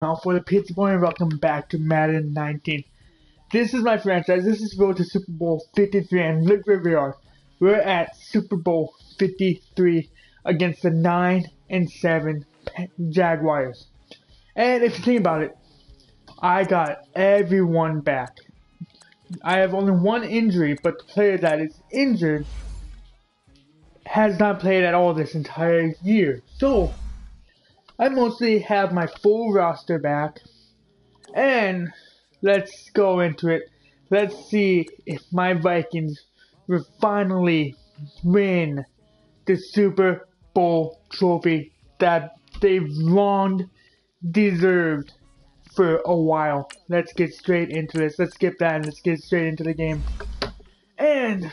Now for the Pizza Boy and welcome back to Madden 19. This is my franchise. This is road to Super Bowl 53 and look where we are. We're at Super Bowl 53 against the 9-7 Jaguars. And if you think about it, I got everyone back. I have only one injury, but the player that is injured has not played at all this entire year. So I mostly have my full roster back, and let's go into it. Let's see if my Vikings will finally win the Super Bowl trophy that they've long deserved for a while. Let's get straight into this. Let's skip that and let's get straight into the game. And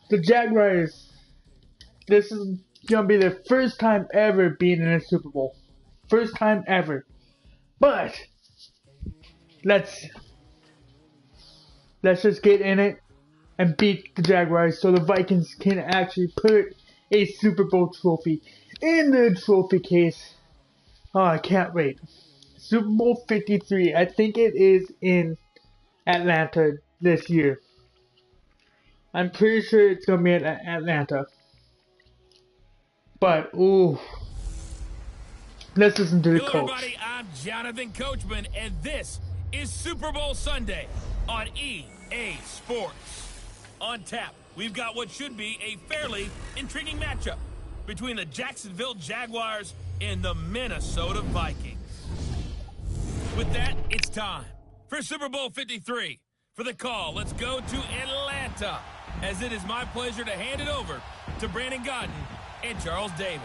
the Jaguars, this is gonna be their first time ever being in a Super Bowl. First time ever. But let's just get in it and beat the Jaguars so the Vikings can actually put a Super Bowl trophy in their trophy case. Oh, I can't wait. Super Bowl 53. I think it is in Atlanta this year. I'm pretty sure it's gonna be in Atlanta. But, ooh. Let's listen to the coach. Hello, everybody. I'm Jonathan Coachman, and this is Super Bowl Sunday on EA Sports. On tap, we've got what should be a fairly intriguing matchup between the Jacksonville Jaguars and the Minnesota Vikings. With that, it's time for Super Bowl 53. For the call, let's go to Atlanta, as it is my pleasure to hand it over to Brandon Godden and Charles Davis.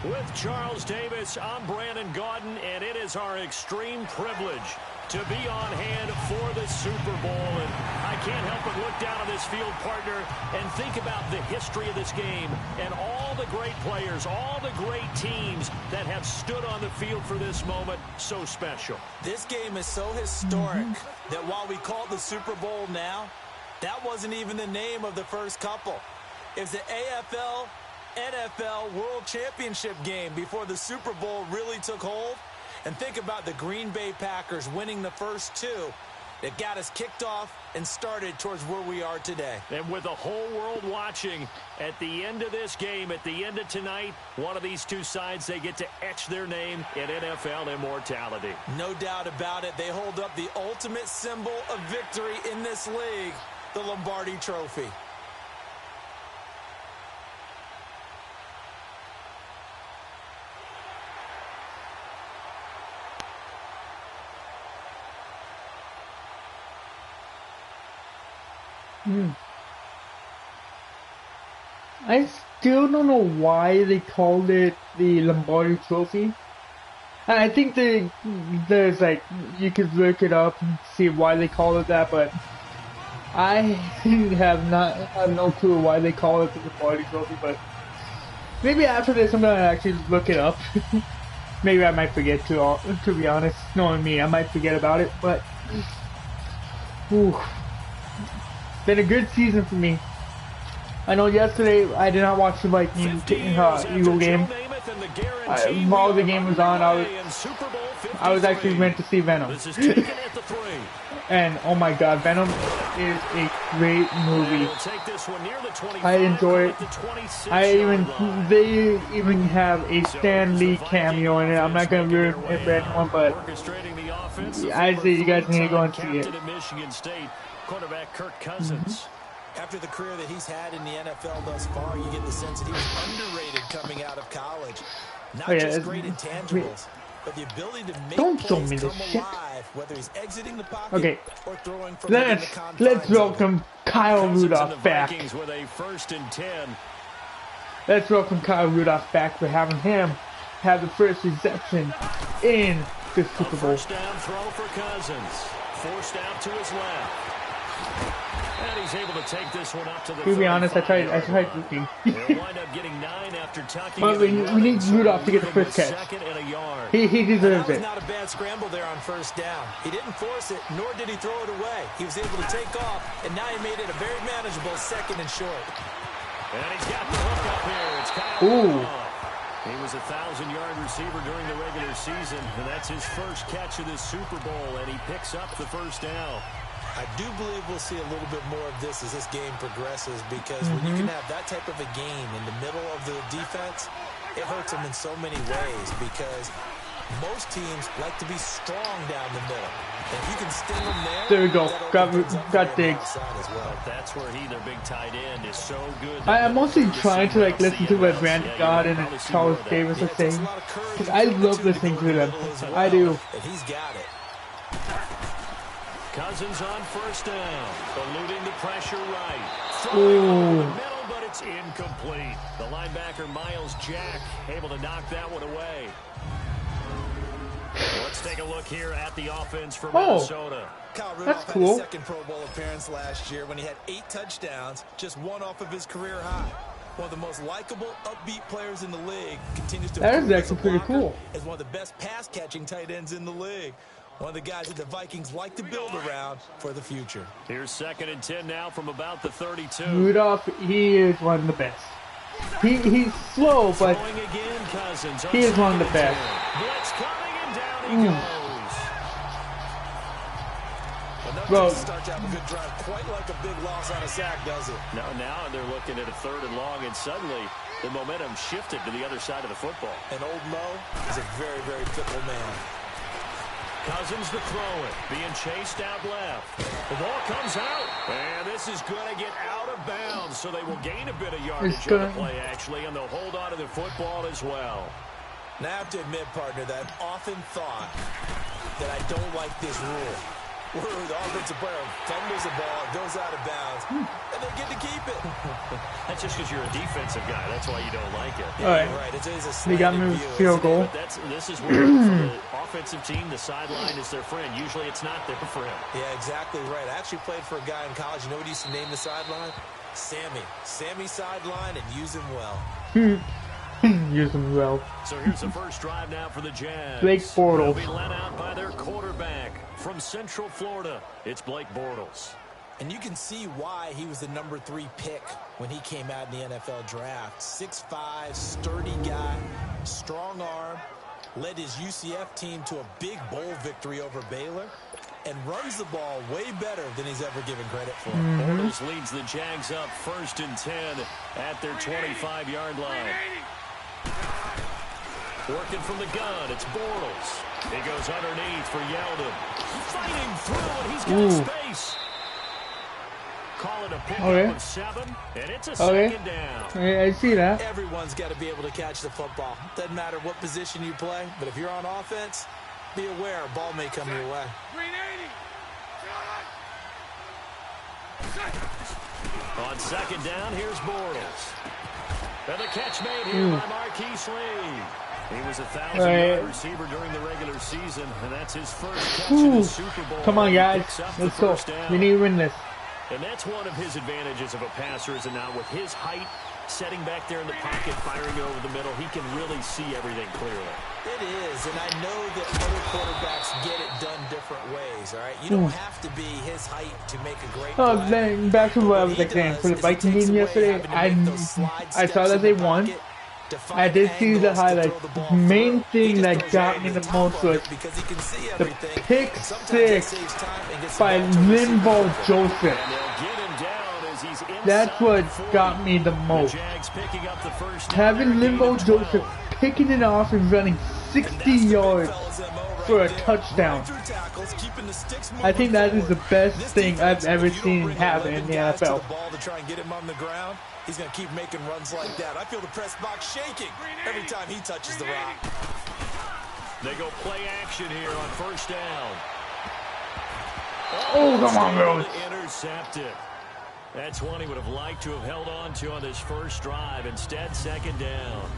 With Charles Davis, I'm Brandon Godden, and it is our extreme privilege to be on hand for the Super Bowl. And I can't help but look down on this field, partner, and think about the history of this game and all the great players, all the great teams that have stood on the field for this moment. So special. This game is so historic that while we call it the Super Bowl now, that wasn't even the name of the first couple. It was the AFL NFL World Championship game before the Super Bowl really took hold. And think about the Green Bay Packers winning the first two that got us kicked off and started towards where we are today. And with the whole world watching, at the end of this game, at the end of tonight, one of these two sides, they get to etch their name in NFL immortality. No doubt about it. They hold up the ultimate symbol of victory in this league, the Lombardi Trophy. I still don't know why they called it the Lombardi Trophy. And I think there's like, you could look it up and see why they call it that, but I have no clue why they call it the Lombardi Trophy, but maybe after this I'm gonna actually look it up. Maybe I might forget to be honest. Knowing me, I might forget about it, but ooh. Been a good season for me. I know yesterday I did not watch the Vikings Eagle game. While the game was on, I was actually meant to see Venom. And oh my god, Venom is a great movie. I enjoy it. They even have a Stan Lee cameo in it. I'm not gonna ruin it for anyone, but I say you guys need to go and see it. Quarterback Kirk Cousins. After the career that he's had in the NFL thus far, you get the sense that he was underrated coming out of college. Not just great intangibles, but the ability to make plays come alive, whether he's exiting the pocket or throwing from the confines. Let's welcome Kyle Rudolph back. With a 1st and 10. Let's welcome Kyle Rudolph back for having him have the first reception in the Super Bowl. First down throw for Cousins. Forced out to his left. And he's able to take this one up to the To be honest, I tried looking. He'll wind up getting 9 after tucking But we need Rudolph to get the first catch. He deserves it. That was not a bad scramble there on first down. He didn't force it, nor did he throw it away. He was able to take off, and now he made it a very manageable 2nd and short. And he's got the hook up here. It's Kyle. Ooh. He was a 1,000-yard receiver during the regular season, and that's his first catch of this Super Bowl, and he picks up the first down. I do believe we'll see a little bit more of this as this game progresses, because when you can have that type of a game in the middle of the defense, it hurts them in so many ways, because most teams like to be strong down the middle. And if you can sting them there we go. Got Diggs. Well, that's where their big tight end, is so good. I'm mostly trying to listen to what Brandon Godden and Charles Davis are saying, because I love listening to them. I do. And he's got it. Cousins on first down, eluding the pressure right. Ooh. The middle, but it's incomplete. The linebacker Miles Jack able to knock that one away. Let's take a look here at the offense for Minnesota. Kyle Rudolph That's cool. had his 2nd Pro Bowl appearance last year when he had 8 touchdowns, just 1 off of his career high. One of the most likable, upbeat players in the league. Continues to that is prove as actually a pretty blocker, cool. as one of the best pass-catching tight ends in the league. One of the guys that the Vikings like to build around for the future. Here's 2nd and 10 now from about the 32. Rudolph, he is one of the best. He's slow, but Again, Cousins he is one of the best. Blitz coming and down he goes. Bro, start to have a good drive, quite like a big loss on a sack, does it? Now they're looking at a 3rd and long, and suddenly the momentum shifted to the other side of the football. And old Mo is a very, very fickle man. Cousins to throw it, being chased out left. The ball comes out, and this is going to get out of bounds, so they will gain a bit of yardage on the play, actually, and they'll hold on to the football as well. Now, I have to admit, partner, that I've often thought that I don't like this rule, where the offensive player fumbles the ball, goes out of bounds, and they get to keep it. That's just because you're a defensive guy. That's why you don't like it. Yeah, you're right. It's a they got me with field goal. But this is where for the offensive team, the sideline is their friend. Usually it's not there for him. Yeah, exactly right. I actually played for a guy in college. You know what he used to name the sideline? Sammy. Sammy sideline, and use him well. Use him well. So here's the first drive now for the Jags. Blake Bortles. They'll be led out by their quarterback from Central Florida. It's Blake Bortles. And you can see why he was the number 3 pick when he came out in the NFL draft. 6'5", sturdy guy, strong arm, led his UCF team to a big bowl victory over Baylor, and runs the ball way better than he's ever given credit for. Bortles leads the Jags up 1st and 10 at their 25-yard line. Working from the gun, it's Bortles. He goes underneath for Yeldon. Fighting through, and he's got space. Call it a pickup of 7, and it's a 2nd down. I see that. Everyone's got to be able to catch the football. Doesn't matter what position you play, but if you're on offense, be aware a ball may come your way. On 2nd down, here's Bortles. And the catch made here by Marquise Lee. He was a 1,000-yard receiver during the regular season, and that's his first catch in the Super Bowl. Come on, guys. Let's go. We need to win this. And that's one of his advantages of a passer, is now with his height, setting back there in the pocket, firing it over the middle, he can really see everything clearly. It is, and I know that other quarterbacks get it done different ways, all right? You don't have to be his height to make a great play. Then back to what I was saying. For the Vikings game yesterday, I saw that they won. I did see the highlights. The main thing that got me the most was the pick 6 by Linval Joseph. That's what got me the most. Having Linval Joseph picking it off and running 60 yards for a touchdown. I think that is the best thing I've ever seen happen in the NFL. He's going to keep making runs like that. I feel the press box shaking every time he touches the rock. They go play action here on 1st down. Oh, come on, bro. Intercepted. That's one he would have liked to have held on to on this first drive. Instead, 2nd down.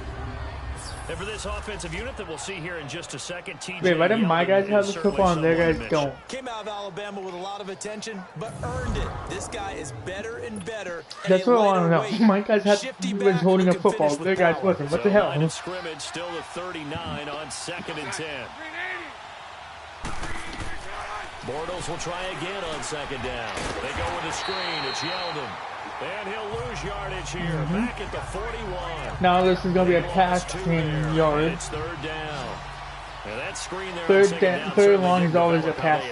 And for this offensive unit that we'll see here in just a second, TJ. Wait, why do my guys have the football and their guys don't? Came out of Alabama with a lot of attention, but earned it. This guy is better and better. That's what I want to know. My guys was holding a football, their guys wasn't. What the hell? Line of scrimmage still at 39 on 2nd and 10. Bortles will try again on 2nd down. They go with the screen. It's Yeldon. And he'll lose yardage here. Back at the 41. Now this is going to be a passing yard. It's 3rd down. And that screen there Third long is always a pass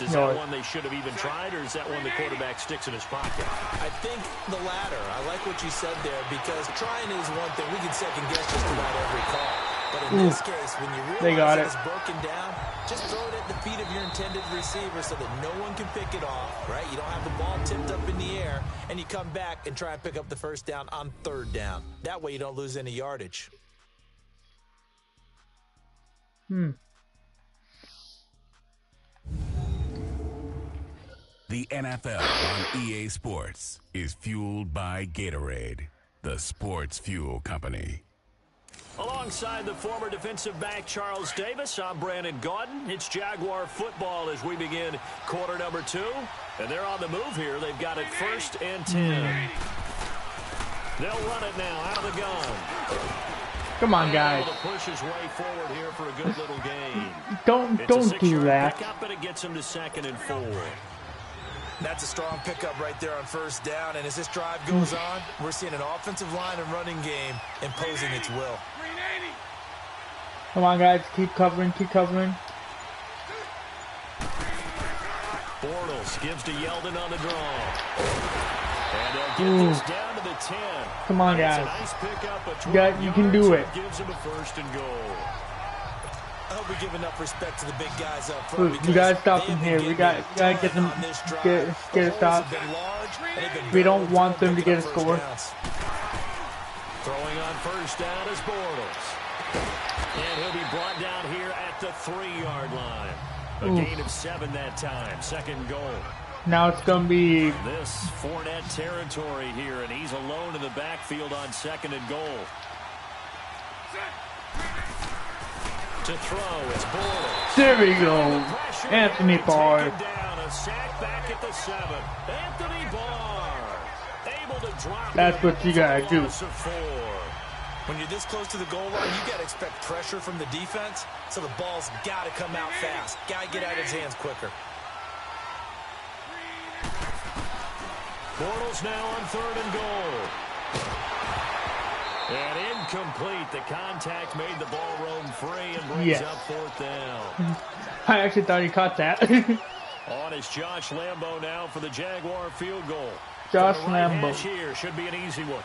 Is that one they should have even tried, or is that one the quarterback sticks in his pocket? I think the latter. I like what you said there, because trying is one thing. We can second guess just about every call. But in this case, when you realize it's broken down, just throw it at the feet of your intended receiver so that no one can pick it off, right? You don't have the ball tipped up in the air, and you come back and try and pick up the 1st down on 3rd down. That way you don't lose any yardage. The NFL on EA Sports is fueled by Gatorade, the sports fuel company. Alongside the former defensive back Charles Davis, I'm Brandon Gaudin. It's Jaguar football as we begin quarter number 2. And they're on the move here. They've got it 1st and 10. They'll run it now out of the gun. Come on, guys. Push his way forward here for a good little gain. Don't do that. Pickup, but it gets him to 2nd and 4. That's a strong pickup right there on 1st down. And as this drive goes on, we're seeing an offensive line and running game imposing its will. Come on, guys. Keep covering. Keep covering. Bortles gives to Yeldon on the draw. And they'll get this down to the 10. Come on, guys. Nice pickup, You can do it. Gives him a 1st and goal. I hope we give enough respect to the big guys up front. You gotta stop them here. We gotta get them get a stop. We don't want them to get a score. Throwing on 1st down is Bortles. And he'll be brought down here at the 3-yard line. A gain of 7 that time. 2nd goal. Now it's gonna be this Fournette territory here, and he's alone in the backfield on 2nd and goal. To throw, it's Bortles. There we go. Anthony Barr. Down, a sack back at the 7. Anthony Barr able to drop. That's what you gotta do. When you're this close to the goal line, you gotta expect pressure from the defense, so the ball's gotta come out fast. Gotta get out of his hands quicker. Bortles now on 3rd and goal. And incomplete. The contact made the ball roam free and brings up 4th down. I actually thought he caught that. On is Josh Lambo now for the Jaguar field goal. Josh Lambo. Here should be an easy one.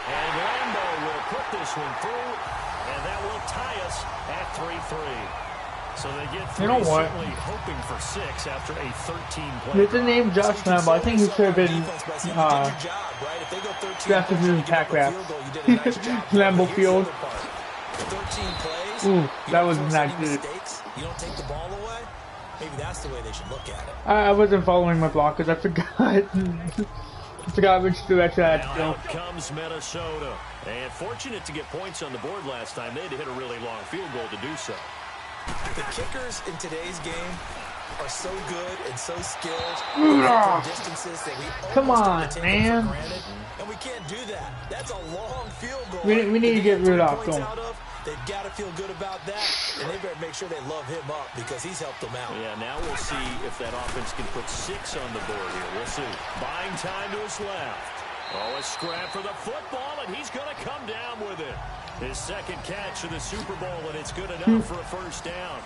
And Lambo will put this one through, and that will tie us at 3-3. So they get 3, you know what? Hoping for 6 after a 13-play. With the name Josh Lambo, I think he should have been drafted in the pack rap. Lambo Field. 13 plays. Ooh, that was not good. You don't take the ball away. Maybe that's the way they should look at it. I wasn't following my block because I forgot. I forgot which direction I had to go. Out comes Minnesota. And fortunate to get points on the board last time. They had to hit a really long field goal to do so. The kickers in today's game are so good and so skilled. Distances that we come on, man. And we can't do that. That's a long field goal. We need to get rid of him. They've got to feel good about that, and they better make sure they love him up because he's helped them out. Yeah, now we'll see if that offense can put 6 on the board here. We'll see. Buying time to his left. Oh, a scrap for the football, and he's going to come down with it. His 2nd catch in the Super Bowl, and it's good enough for a 1st down.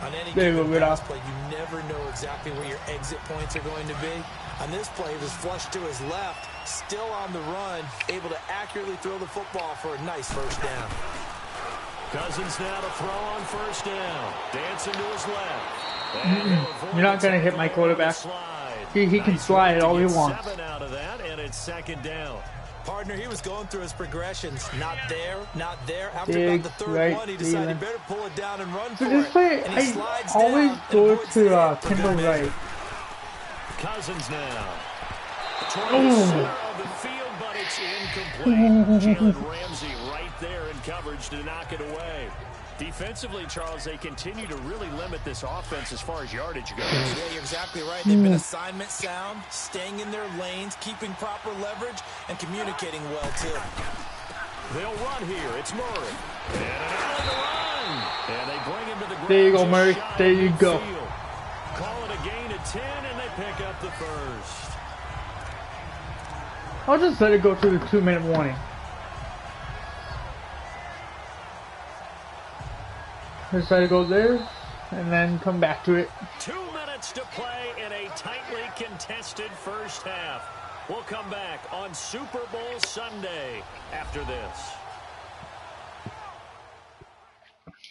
On any given pass play, you never know exactly where your exit points are going to be. On this play, he was flushed to his left, still on the run, able to accurately throw the football for a nice 1st down. Cousins now to throw on 1st down. Dancing to his left. You're not going to hit my quarterback. He can slide it all he wants. 7 out of that, and it's 2nd down. Partner, he was going through his progressions. Not there, not there. After about the 3rd one, he decided he better pull it down and run for it. This play, I always go to Kendall Wright. Cousins now. 20 of the field It's incomplete. Jalen Ramsey right there in coverage to knock it away. Defensively, Charles, they continue to really limit this offense as far as yardage goes. Yeah, you're exactly right. They've been assignment sound, staying in their lanes, keeping proper leverage, and communicating well, too. They'll run here. It's Murray. And an alley to run. And they bring him to the ground. There you go, Murray. There you go. Call it a gain of 10, and they pick up the first. I'll just let it go through the 2-minute warning. Just let it go there, and then come back to it. 2 minutes to play in a tightly contested first half. We'll come back on Super Bowl Sunday after this.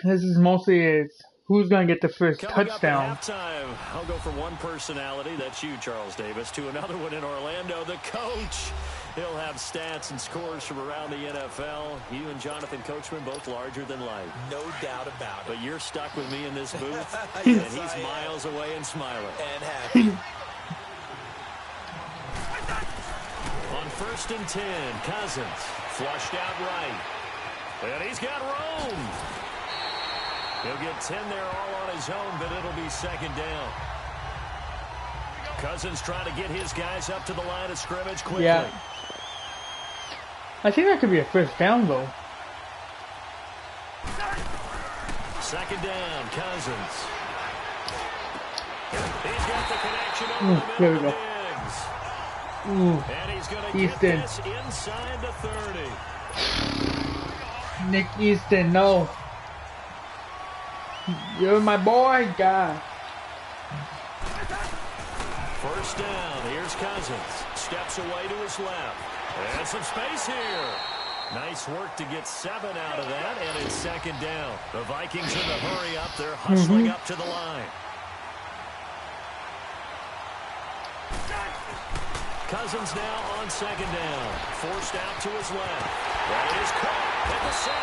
This is mostly who's going to get the first touchdown. Up at halftime, I'll go from one personality, that's you, Charles Davis, to another one in Orlando, the coach. He'll have stats and scores from around the NFL. You and Jonathan Coachman, both larger than life. No doubt about it. But you're stuck with me in this booth, Yes, and he's miles away and smiling. And happy. On 1st and 10, Cousins flushed out right. And he's got room. He'll get 10 there all on his own, but it'll be second down. Cousins trying to get his guys up to the line of scrimmage quickly. Yeah. I think that could be a first down, though. Second down, Cousins. He's got the connection over the there we middle go. of Diggs. And he's going to get this inside the 30. Nick Easton, no. You're my boy, guy. First down, here's Cousins. Steps away to his left. And some space here. Nice work to get 7 out of that, and it's second down. The Vikings in the hurry up. They're hustling up to the line. Cousins now on second down. Forced out to his left. That is caught at the 7.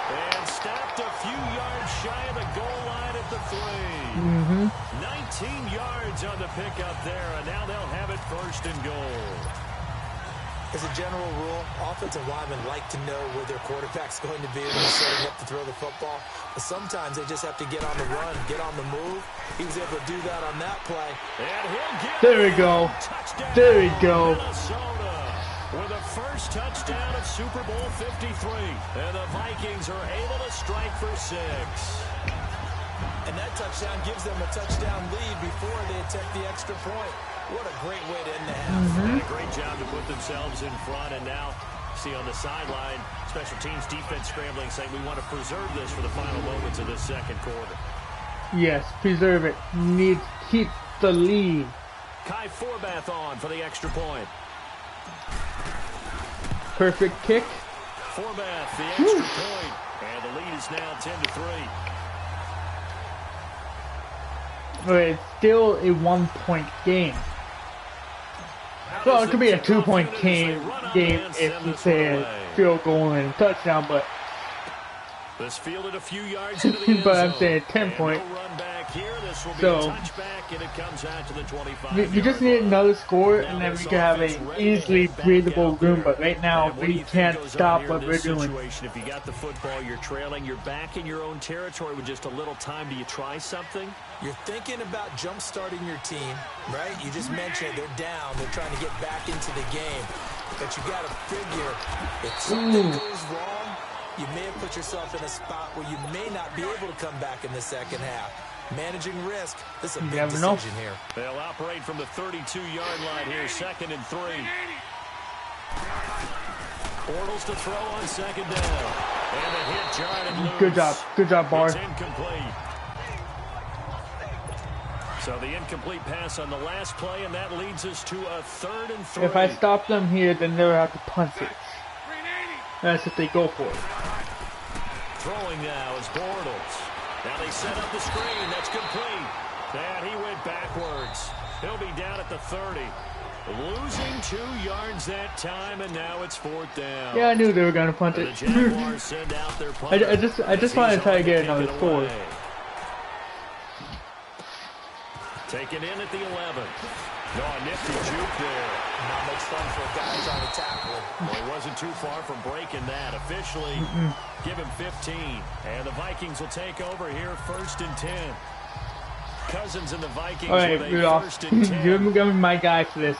And stopped a few yards shy of the goal line at the 3. 19 yards on the pickup there, and now they'll have it first and goal. As a general rule, offensive linemen like to know where their quarterback's going to be when they're setting up to throw the football. But sometimes they just have to get on the run, get on the move. He was able to do that on that play. And he'll get There we go. touchdown. There we go. Minnesota with the first touchdown of Super Bowl 53. And the Vikings are able to strike for 6. And that touchdown gives them a touchdown lead before they attempt the extra point. What a great way to end the half. And a great job to put themselves in front. And now, see on the sideline, special teams defense scrambling, saying we want to preserve this for the final moments of this second quarter. Yes, preserve it. Need to keep the lead. Kai Forbath on for the extra point. Perfect kick. Forbath, the extra point. And the lead is now 10-3. But it's still a 1-point game. Well, it could be a 2-point game if you say a field goal and a touchdown, but This fielded a few yards into the end but I'm zone. saying 10-point. No run back here. This will be So, a touchback, and it comes out to the 25. You just need another score, and then we can have an easily breathable room. But right now, we can't stop what we're doing. If you got the football, you're trailing, you're back in your own territory with just a little time. Do you try something? You're thinking about jump-starting your team, right? You just mentioned they're down. They're trying to get back into the game. But you got to figure if something goes wrong, you may have put yourself in a spot where you may not be able to come back in the second half. Managing risk, this is a big decision here. They'll operate from the 32-yard line here, 2nd and 3. Bortles to throw on second down. And a hit, jarred and loose. Good job, Bart. It's incomplete. So the incomplete pass on the last play, and that leads us to a 3rd and 3. If I stop them here, then they'll have to punt it. That's if they go for it. Throwing now is Bortles. Now they set up the screen. That's complete. And he went backwards. He'll be down at the 30. Losing 2 yards that time, and now it's 4th down. Yeah, I knew they were going to punt The it. Jaguars send out their punter. I just wanted to try to get another score. Taken in at the 11. No, a nifty juke there. Not much fun for a guy trying to tackle him. Well, he wasn't too far from breaking that. Officially, give him 15. And the Vikings will take over here, 1st and 10. Cousins and the Vikings with a Rudolph. 1st and 10. Give me my guy for this.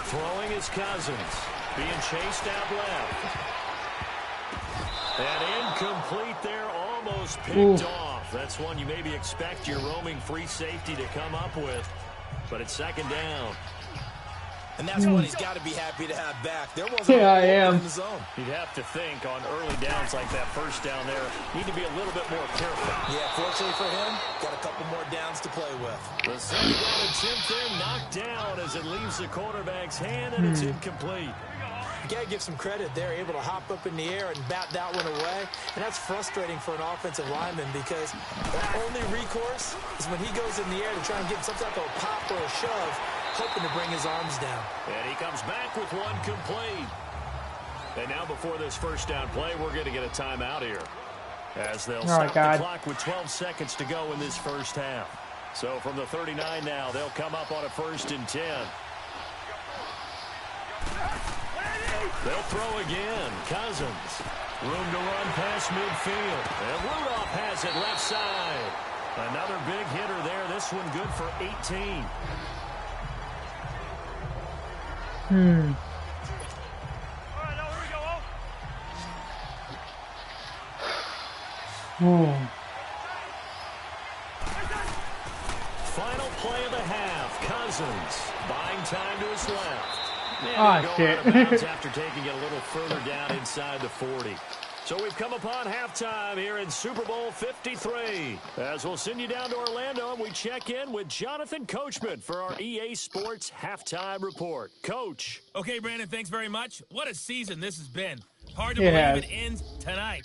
Throwing is Cousins. Being chased out left. And incomplete there, almost picked off. That's one you maybe expect your roaming free safety to come up with. But it's 2nd down. And that's one he's got to be happy to have back. There wasn't am. in the zone. You'd have to think on early downs like that, 1st down there, need to be a little bit more careful. Yeah, fortunately for him, got a couple more downs to play with. The 2nd down attempt there knocked down as it leaves the quarterback's hand, and it's incomplete. You got to give some credit. They're able to hop up in the air and bat that one away. And that's frustrating for an offensive lineman because their only recourse is when he goes in the air to try and get some type of a pop or a shove, hoping to bring his arms down. And he comes back with one complete. And now before this 1st down play, we're going to get a timeout here. As they'll stop the clock with 12 seconds to go in this 1st half. So from the 39 now, they'll come up on a 1st and 10. They'll throw again. Cousins. Room to run past midfield. And Rudolph has it left side. Another big hitter there. This one good for 18. Final play of the half. Cousins buying time to his left. Shit. Out of bounds after taking it a little further down inside the 40. So we've come upon halftime here in Super Bowl 53. As we'll send you down to Orlando and we check in with Jonathan Coachman for our EA Sports Halftime Report. Coach. Okay, Brandon, thanks very much. What a season this has been. Hard to believe it ends tonight.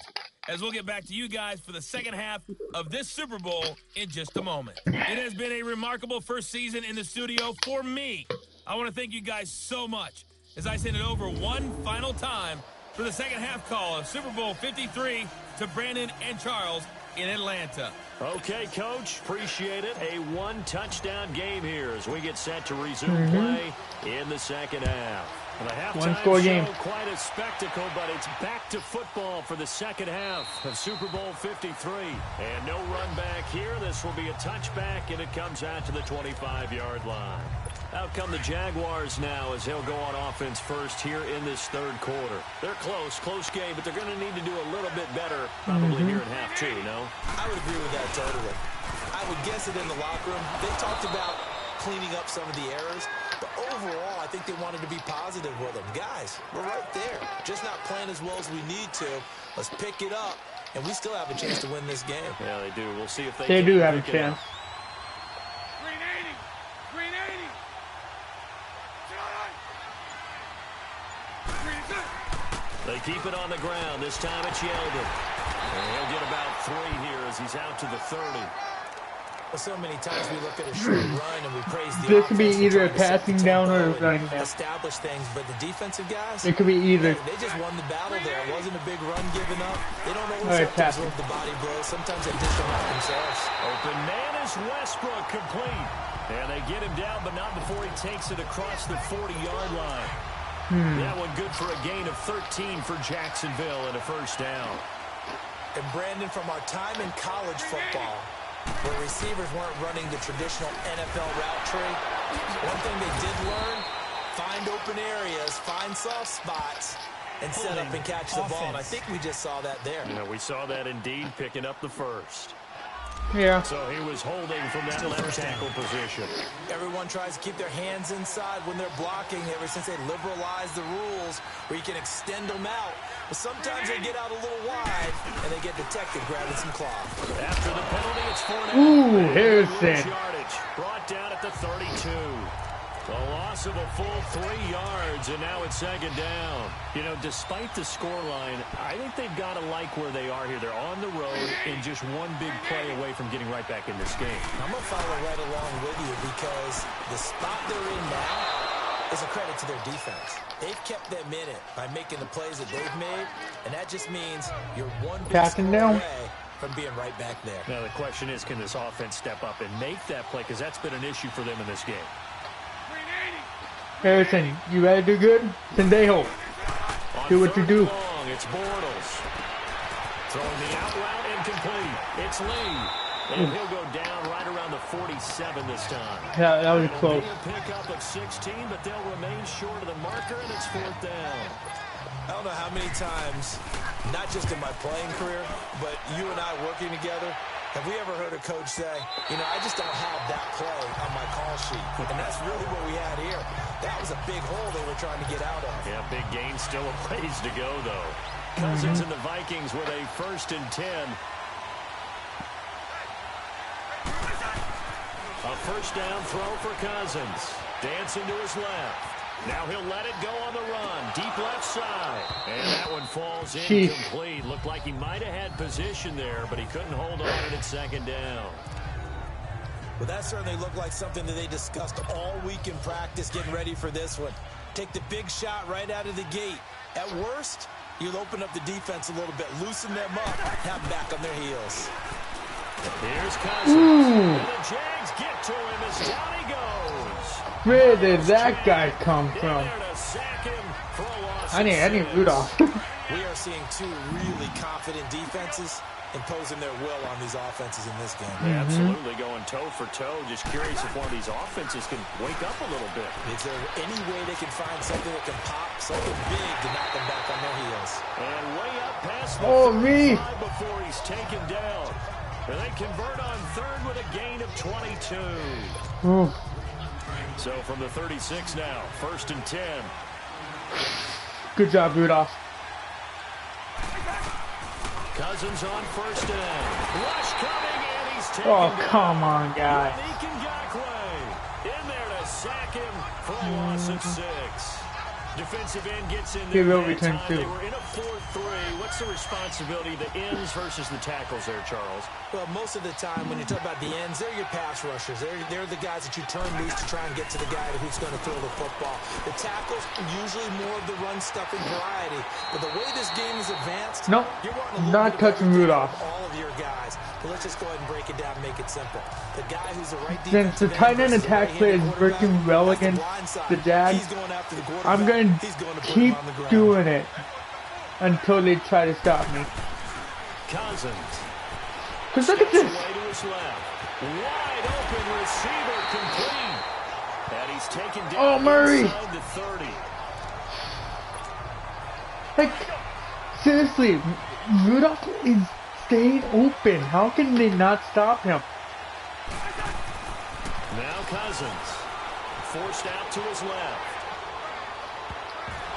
As we'll get back to you guys for the 2nd half of this Super Bowl in just a moment. It has been a remarkable first season in the studio for me. I want to thank you guys so much as I send it over one final time for the 2nd half call of Super Bowl 53 to Brandon and Charles in Atlanta. Okay, Coach, appreciate it. A 1-touchdown game here as we get set to resume play in the 2nd half. The halftime game. Quite a spectacle, but it's back to football for the 2nd half of Super Bowl 53. And no run back here. This will be a touchback, and it comes out to the 25-yard line. Out come the Jaguars now as they'll go on offense first here in this 3rd quarter. They're close game, but they're going to need to do a little bit better probably here in half 2, no? I would agree with that totally. I would guess it in the locker room. They talked about cleaning up some of the errors, but overall, I think they wanted to be positive with them. Guys, we're right there. Just not playing as well as we need to. Let's pick it up, and we still have a chance to win this game. Yeah, they do. We'll see if they do have a chance. They keep it on the ground. This time it's Yeldon. And he'll get about 3 here as he's out to the 30. Well, so many times we look at a short run and we praise the This could be offense either a for trying to set passing the down tempo or a and running down. establish things, but the defensive guys, It could be either. they just won the battle there. It wasn't a big run given up. They don't always have to absorb the body blows. Sometimes they dish them out themselves. Open man is Westbrook, complete. And they get him down, but not before he takes it across the 40-yard line. That one good for a gain of 13 for Jacksonville and a 1st down. And Brandon, from our time in college football, where receivers weren't running the traditional NFL route tree, one thing they did learn, find open areas, find soft spots, and set up and catch the ball. And I think we just saw that there. You know, we saw that indeed, picking up the 1st. Yeah. So he was holding from that left tackle position. Everyone tries to keep their hands inside when they're blocking ever since they liberalized the rules where you can extend them out. But sometimes they get out a little wide and they get detected grabbing some cloth. After the penalty, it's Fournette. Ooh, Harrison. Yardage brought down at the 32. A loss of a full 3 yards, and now it's 2nd down. You know, despite the scoreline, I think they've got to like where they are here. They're on the road and just one big play away from getting right back in this game. I'm going to follow right along with you because the spot they're in now is a credit to their defense. They've kept them in it by making the plays that they've made, and that just means you're one big score away from being right back there. Now the question is, can this offense step up and make that play? Because that's been an issue for them in this game. Harrison, you ready to do good? Sendejo, do what you do. Long, it's Bortles. Throwing the out route incomplete. It's Lee. And he'll go down right around the 47 this time. Yeah, that was close. A pickup of 16, but they'll remain short of the marker, and it's 4th down. I don't know how many times, not just in my playing career, but you and I working together, have we ever heard a coach say, you know, I just don't have that play on my call sheet. And that's really what we had here. That was a big hole they were trying to get out of. Yeah, big gain, still a ways to go, though. Cousins and the Vikings with a 1st and 10. A 1st down throw for Cousins. Dancing to his left. Now he'll let it go on the run. Deep left side. And that one falls incomplete. Looked like he might have had position there, but he couldn't hold on it at 2nd down. Well, that certainly looked like something that they discussed all week in practice getting ready for this one. Take the big shot right out of the gate. At worst, you'll open up the defense a little bit, loosen them up, have them back on their heels. Here's Cousins. And the Jags get to him as down he goes. Where did that guy come from? I need Rudolph. We are seeing two really confident defenses imposing their will on these offenses in this game. Yeah, absolutely going toe for toe. Just curious if one of these offenses can wake up a little bit. Is there any way they can find something that can pop, something big to knock them back on their heels? And way up past the 35 before he's taken down. And they convert on 3rd with a gain of 22. So from the 36 now, 1st and 10. Good job, Rudolph. Cousins on 1st down. Rush coming, and he's taken Oh, down. come on, guy. In there to sack him for a loss of 6. Defensive end gets in He there. will return too. They were in a 4-3. What's the responsibility, the ends versus the tackles there, Charles? Well, most of the time when you talk about the ends, they're your pass rushers. They're the guys that you turn loose to try and get to the guy who's going to throw the football. The tackles are usually more of the run-stuffing variety. But the way this game is advanced, nope, you're wanting a not touching Rudolph. All of your guys. But let's just go ahead and break it down and make it simple. The guy who's the right Since the tight end attack play is working well against the Jags, I'm going to keep doing it until they try to stop me. Cousins. Because look at this. Wide open receiver complete. And he's taken down. Oh, Murray. The 30. Like, seriously, Rudolph is staying open. How can they not stop him? Now Cousins. Forced out to his left.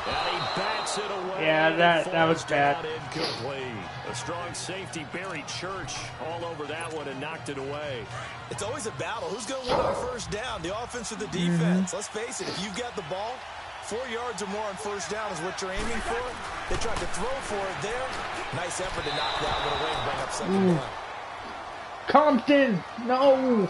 And he bats it away. Yeah, that was bad. Incomplete. A strong safety, Barry Church, all over that one and knocked it away. It's always a battle. Who's going to win on 1st down, the offense or the defense? Let's face it, if you've got the ball, 4 yards or more on 1st down is what you're aiming for. They tried to throw for it there. Nice effort to knock that one away and bring up 2nd down. Compton, no.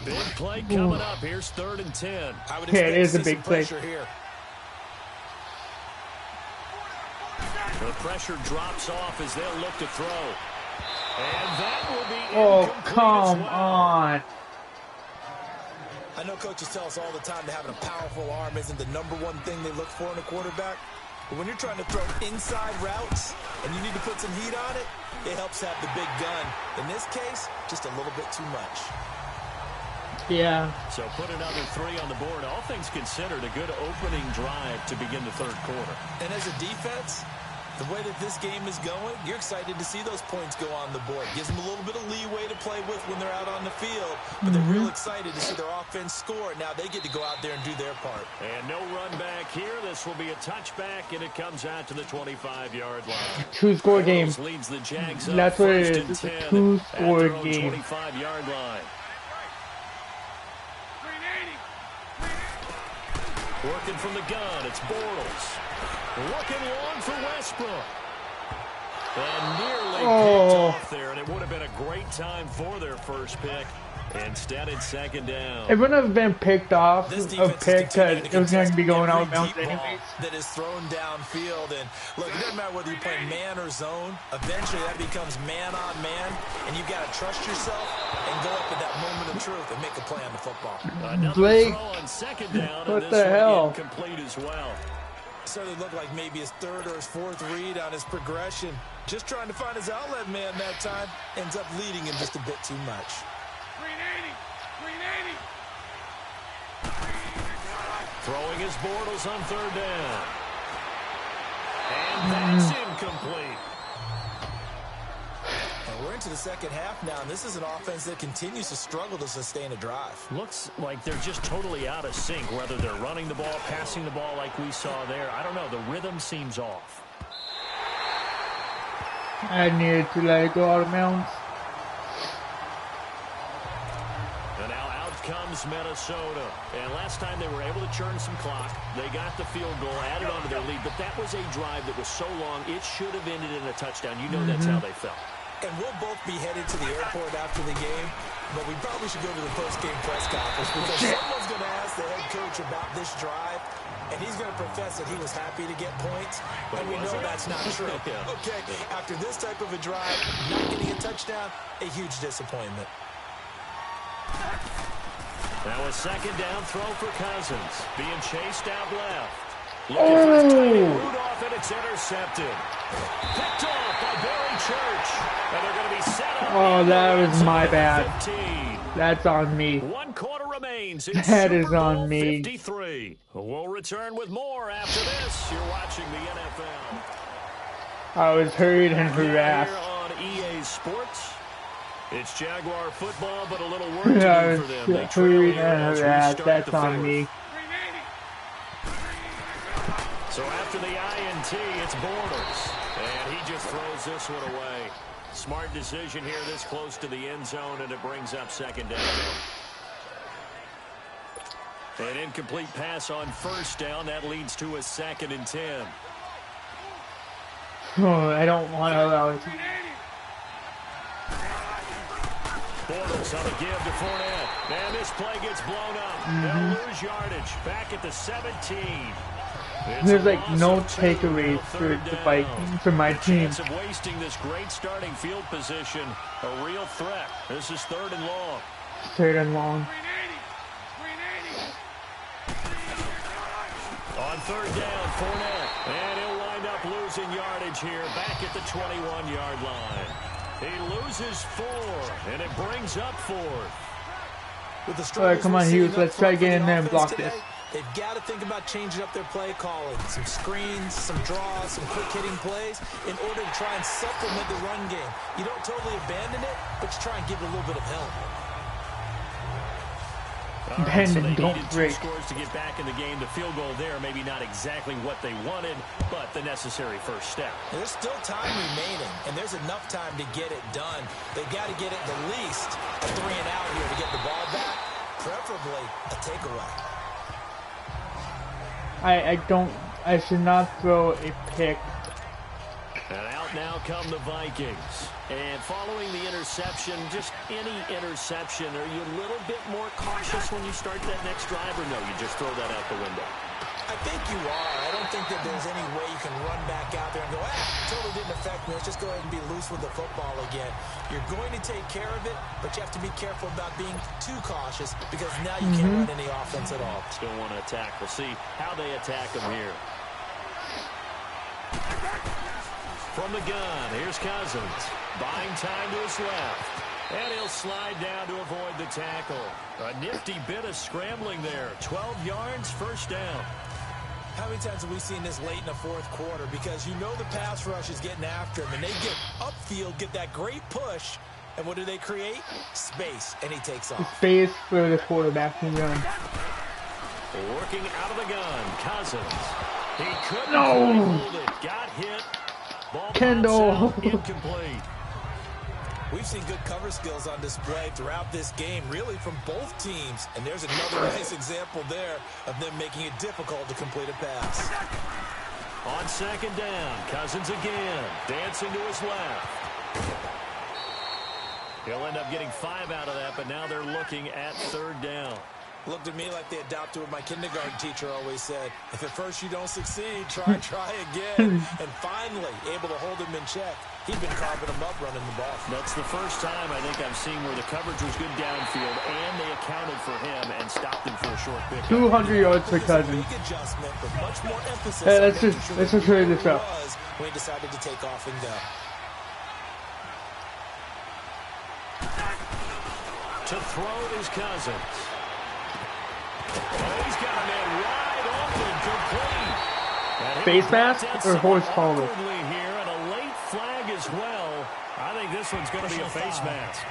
Big play coming up. Here's 3rd and 10. I would it is a big play. Here. The pressure drops off as they'll look to throw. And that will be incomplete come as well. on. I know coaches tell us all the time that having a powerful arm isn't the #1 thing they look for in a quarterback. But when you're trying to throw inside routes and you need to put some heat on it, it helps have the big gun. In this case, just a little bit too much. Yeah. So put another 3 on the board. All things considered, a good opening drive to begin the 3rd quarter. And as a defense, the way that this game is going, you're excited to see those points go on the board. Gives them a little bit of leeway to play with when they're out on the field. But they're real excited to see their offense score. Now they get to go out there and do their part. And no run back here. This will be a touchback, and it comes out to the 25-yard line. 2-score game. Leads the Jags That's what it is. It's a 2-score game. 25-yard line. Working from the gun, it's Bortles. Looking long for Westbrook. And nearly picked off there, and it would have been a great time for their first pick. Instead, it's second down. It wouldn't have been picked off This of defense pick is because continuing it was going to be going out of every bounds deep ball anyways. that is thrown downfield. And look, it doesn't matter whether you play man or zone. Eventually, that becomes man on man, and you've got to trust yourself and go up at that moment of truth and make a play on the football. Another Blake, throw on second down, what and the this hell? one incomplete as well. Certainly looked like maybe his third or his fourth read on his progression. Just trying to find his outlet man that time. Ends up leading him just a bit too much. Throwing his Bortles on third down. And that's incomplete. And we're into the second half now, and this is an offense that continues to struggle to sustain a drive. Looks like they're just totally out of sync, whether they're running the ball, passing the ball like we saw there. I don't know. The rhythm seems off. I needed to let it go out of bounds. And now out comes Minnesota. And last time they were able to churn some clock. They got the field goal, added on to their lead. But that was a drive that was so long, it should have ended in a touchdown. You know that's how they felt. And we'll both be headed to the airport after the game, but we probably should go to the post-game press conference because someone's going to ask the head coach about this drive, and he's going to profess that he was happy to get points, and we know that's not true. Okay, after this type of a drive, not getting a touchdown, a huge disappointment. Now a second down throw for Cousins, being chased out left. Looking for his tight end, Rudolph, and it's intercepted. Picked off by Barry Church. And they're going to be set up. Oh, that was my bad. 15. That's on me. 1 quarter remains. It's That is Super Bowl on me. 53. We'll return with more after this. You're watching the NFL. I was hurried and Here harassed. on EA Sports. It's Jaguar football, but a little work to I do was for them. They trail hurried here and as we harassed. start That's the on fourth. me. So after the INT, it's Bortles. And he just throws this one away. Smart decision here this close to the end zone, and it brings up second down. An incomplete pass on first down. That leads to a 2nd and 10. Oh, I don't want to allow it. Bortles on a give to Fournette. Man, this play gets blown up. They'll lose yardage. Back at the 17. It's There's a like loss no of 2, takeaways for third the down. Vikings, for my team. Chance of wasting this great starting field position. A real threat. This is 3rd and long. Third and long. On 3rd down, Fournette. And he'll wind up losing yardage here back at the 21-yard line. He loses 4, and it brings up 4th. With the All right, come on, Hughes. Let's try to get in there and block today, this. they've got to think about changing up their play calling. Some screens, some draws, some quick-hitting plays in order to try and supplement the run game. You don't totally abandon it, but you try and give it a little bit of help. All right, so they Don't needed 2 break. scores to get back in the game. The field goal there, maybe not exactly what they wanted, but the necessary first step. There's still time remaining, and there's enough time to get it done. They've got to get it at least a 3 and out here to get the ball back, preferably a takeaway. I should not throw a pick. And out now come the Vikings. And following the interception, just any interception, are you a little bit more cautious when you start that next drive, or no, you just throw that out the window? I think you are. I don't think that there's any way you can run back out there and go, totally didn't affect me. Let's just go ahead and be loose with the football again. You're going to take care of it, but you have to be careful about being too cautious because now you can't run any offense at all. Still want to attack. We'll see how they attack them here. From the gun, here's Cousins. Buying time to his left. And he'll slide down to avoid the tackle. A nifty bit of scrambling there. 12 yards, first down. How many times have we seen this late in the 4th quarter? Because you know the pass rush is getting after him, and they get upfield, get that great push, and what do they create? Space, and he takes off. Space for the quarterback to run. Working out of the gun, Cousins. He couldn't hold it. Got hit. Ball Kendall. bounces out, incomplete. We've seen good cover skills on display throughout this game, really from both teams. And there's another nice example there of them making it difficult to complete a pass. On 2nd down, Cousins again, dancing to his left. He'll end up getting 5 out of that, but now they're looking at 3rd down. Looked to me like they adopted what my kindergarten teacher always said. If at first you don't succeed, try again. And finally, able to hold him in check. He'd been carving him up running the ball. That's the first time I think I've seen where the coverage was good downfield, and they accounted for him and stopped him for a short pick. 200 yards for Cousins. Hey, let's just show you this up. When he decided to take off and go. To throw it is Cousins. Oh, he's got a man wide open, complete. Face mask or horse collar? Here, and a late flag as well. I think this one's going to be a face mask.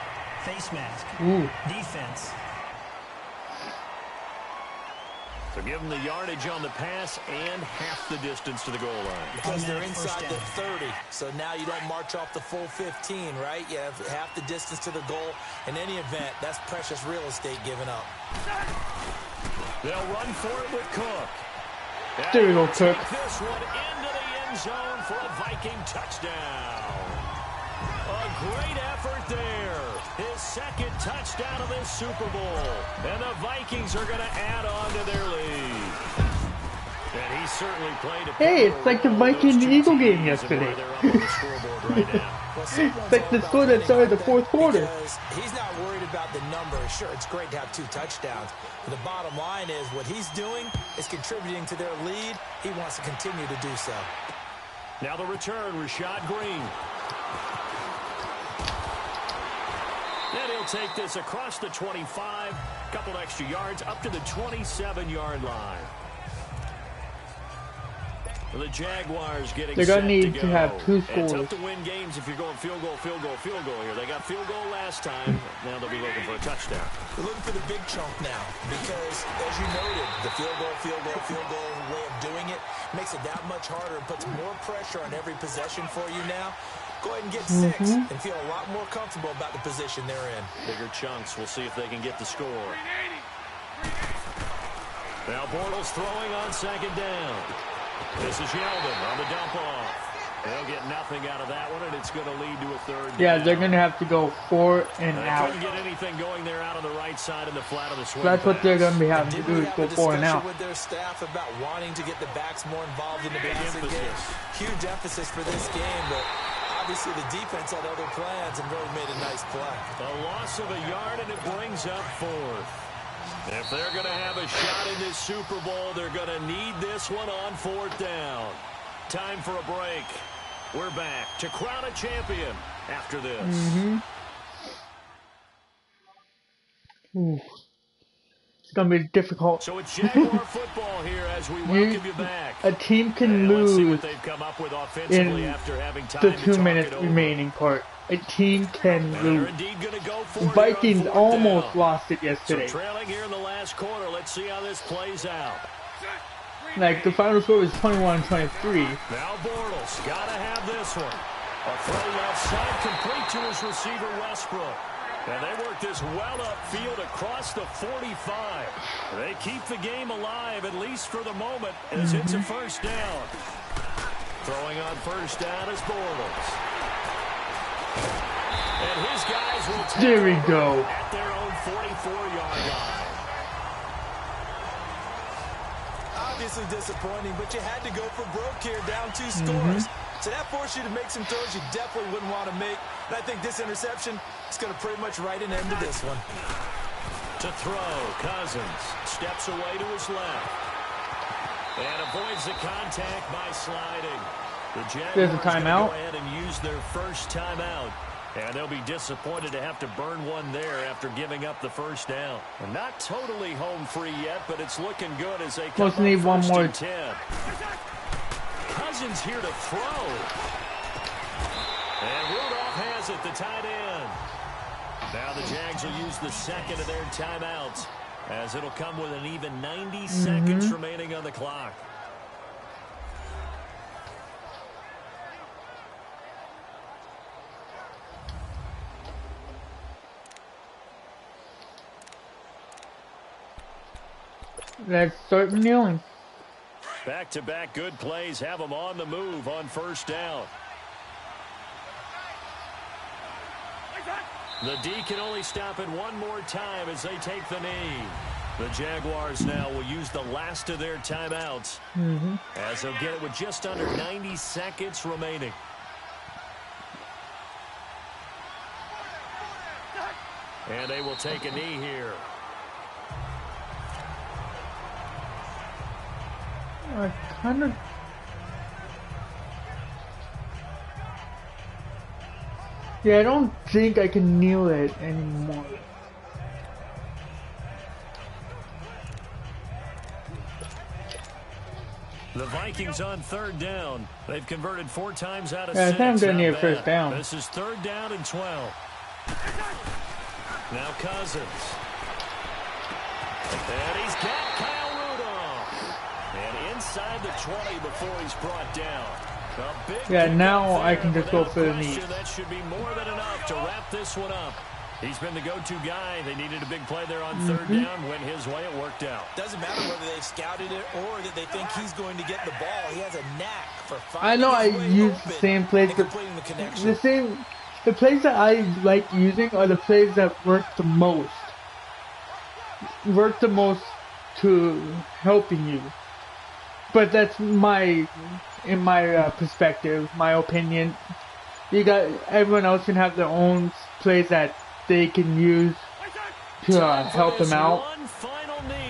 Face mask. Ooh. Defense. So give them the yardage on the pass and half the distance to the goal line. Because they're inside the 30, so now you don't march off the full 15, right? You have half the distance to the goal. In any event, that's precious real estate given up. They'll run for it with Cook. There you go, Cook. This one into the end zone for a Viking touchdown. A great effort there. His 2nd touchdown of this Super Bowl. And the Vikings are going to add on to their lead. And he certainly played a Hey, it's like the Viking-Eagle game yesterday. It's like the score that started the 4th quarter. He's not worried about the number. Sure, it's great to have 2 touchdowns. But the bottom line is what he's doing is contributing to their lead. He wants to continue to do so. Now the return, Rashad Green. And he'll take this across the 25, couple extra yards up to the 27-yard line. The Jaguars getting They're going to need to go. have 2 And scores. tough to win games if you're going field goal here. They got field goal last time. Now they'll be looking for a touchdown. They're looking for the big chunk now because, as you noted, the field goal way of doing it makes it that much harder and puts more pressure on every possession for you now. Go ahead and get 6 and feel a lot more comfortable about the position they're in. Bigger chunks. We'll see if they can get the score. Now Bortles throwing on 2nd down. This is Yeldon on the dump off. They'll get nothing out of that one, and it's going to lead to a 3rd down. Yeah, they're going to have to go 4 and out. Couldn't get anything going there out on the right side of the flat of the swing. That's what they're going to be having to do, is go 4 and out. With their staff about wanting to get the backs more involved in the passing game. Huge emphasis for this game, but obviously the defense had other plans and really made a nice play. A loss of a yard, and it brings up 4th. If they're going to have a shot in this Super Bowl, they're going to need this one on 4th down. Time for a break. We're back to crown a champion after this. Ooh. It's going to be difficult. So it's Jaguar football here as we welcome you back. A team can Let's see lose what they've come up with offensively in after having time the to 2 talk minutes it over. remaining part. A team can They're lose. indeed going to go for it Vikings here on 4th almost down. lost it So yesterday. trailing here in the last quarter. Let's see how this plays out. Like, the final score was 21-23. Now Bortles got to have this one. A throw left side complete to his receiver Westbrook. And they work this well upfield across the 45. They keep the game alive, at least for the moment, as it's a 1st down. Throwing on 1st down is Bortles. And his guys will take There we over go. at their own 44-yard line. Obviously disappointing, but you had to go for broke here, down 2 scores. So that forced you to make some throws you definitely wouldn't want to make. And I think this interception is going to pretty much write an end to this one. To throw, Cousins steps away to his left. And avoids the contact by sliding. The Jaguars There's a timeout. go ahead and use their 1st timeout. And they'll be disappointed to have to burn one there after giving up the 1st down. And not totally home free yet, but it's looking good as they come Supposed to need up one 1st more. and 10. Cousins here to throw. And Rudolph has it, the tight end. Now the Jags will use the 2nd of their timeouts, as it'll come with an even 90 seconds remaining on the clock. Let's start kneeling. Back-to-back good plays have them on the move on 1st down. The D can only stop it one more time as they take the knee. The Jaguars now will use the last of their timeouts as they'll get it with just under 90 seconds remaining. And they will take a knee here. I kind of... Yeah, I don't think I can kneel it anymore. The Vikings on third down. They've converted 4 times out of 6. I think I'm going to need a first down. This is third down and 12. Now Cousins. And he's got Kyle Rudolph. And inside the 20 before he's brought down. Yeah, now I can just go for the knee. That should be more than enough to wrap this one up. He's been the go-to guy. They needed a big play there on third down. Went his way. It worked out. Doesn't matter whether they scouted it or that they think he's going to get the ball. He has a knack for I know I use the same plays, but the plays that I like using are the plays that work the most. Work the most to helping you. But that's in my perspective, my opinion. You got everyone else can have their own plays that they can use to help them out,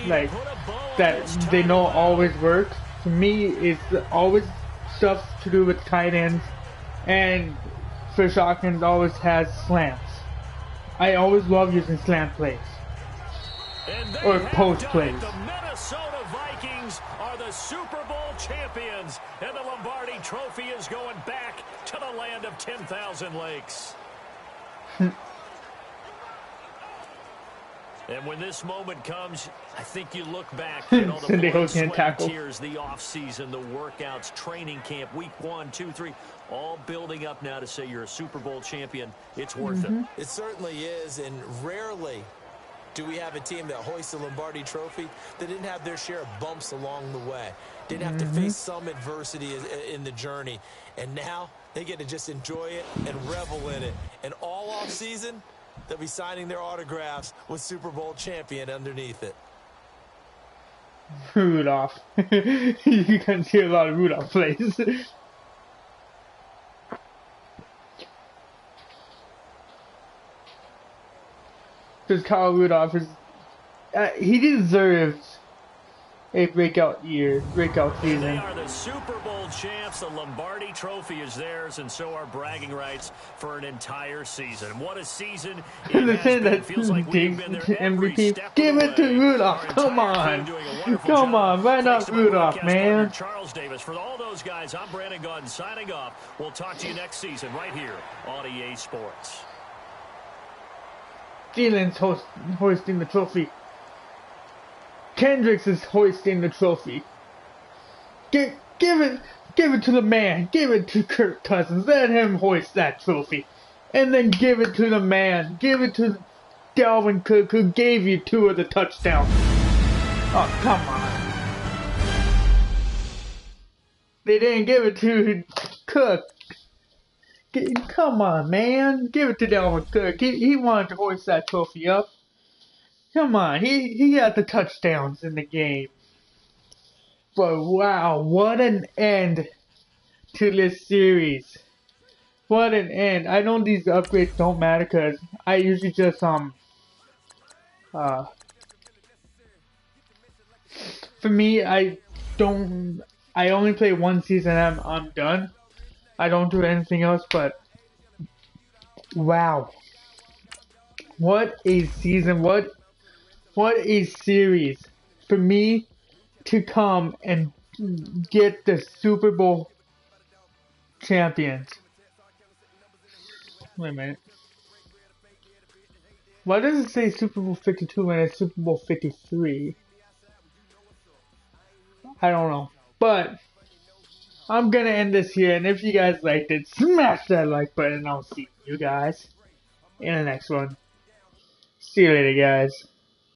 like that they know always works. For me, it's always stuff to do with tight ends, and for shotguns always has slants. I always love using slant plays or post plays. The Minnesota Vikings are the Super Bowl champions, and the Lombardi Trophy is going back to the land of 10,000 lakes. And when this moment comes, I think you look back at all the blood, sweat, and tears, the offseason, the workouts, training camp, week 1, 2, 3, all building up now to say you're a Super Bowl champion. It's worth it. It certainly is, and rarely do we have a team that hoists the Lombardi Trophy that didn't have their share of bumps along the way, didn't have to face some adversity in the journey, and now they get to just enjoy it and revel in it. And all off season, they'll be signing their autographs with Super Bowl champion underneath it. Rudolph. You can see a lot of Rudolph plays. Because Kyle Rudolph is... he deserves a breakout season. They are the Super Bowl champs. The Lombardi Trophy is theirs, and so are bragging rights for an entire season. What a season it has been. Feels like we've been there every step Give of the it to way. Rudolph. Come on. Come on. Why not Rudolph, man? Charles Davis. For all those guys, I'm Brandon Gaudin signing off. We'll talk to you next season right here on EA Sports. Thielen's hoisting the trophy. Kendricks is hoisting the trophy. Give it to the man. Give it to Kirk Cousins. Let him hoist that trophy. And then give it to the man. Give it to Dalvin Cook, who gave you 2 of the touchdowns. Oh, come on. They didn't give it to Cook. Come on, man. Give it to Dalvin Cook. He wanted to hoist that trophy up. Come on. He got the touchdowns in the game. But wow, what an end to this series. What an end. I know these upgrades don't matter because I usually just, for me, I only play one season and I'm done. I don't do anything else, but wow. What a season. What a series. For me to come and get the Super Bowl champions. Wait a minute. Why does it say Super Bowl 52 when it's Super Bowl 53? I don't know. But I'm gonna end this here, and if you guys liked it, smash that like button, and I'll see you guys in the next one. See you later, guys.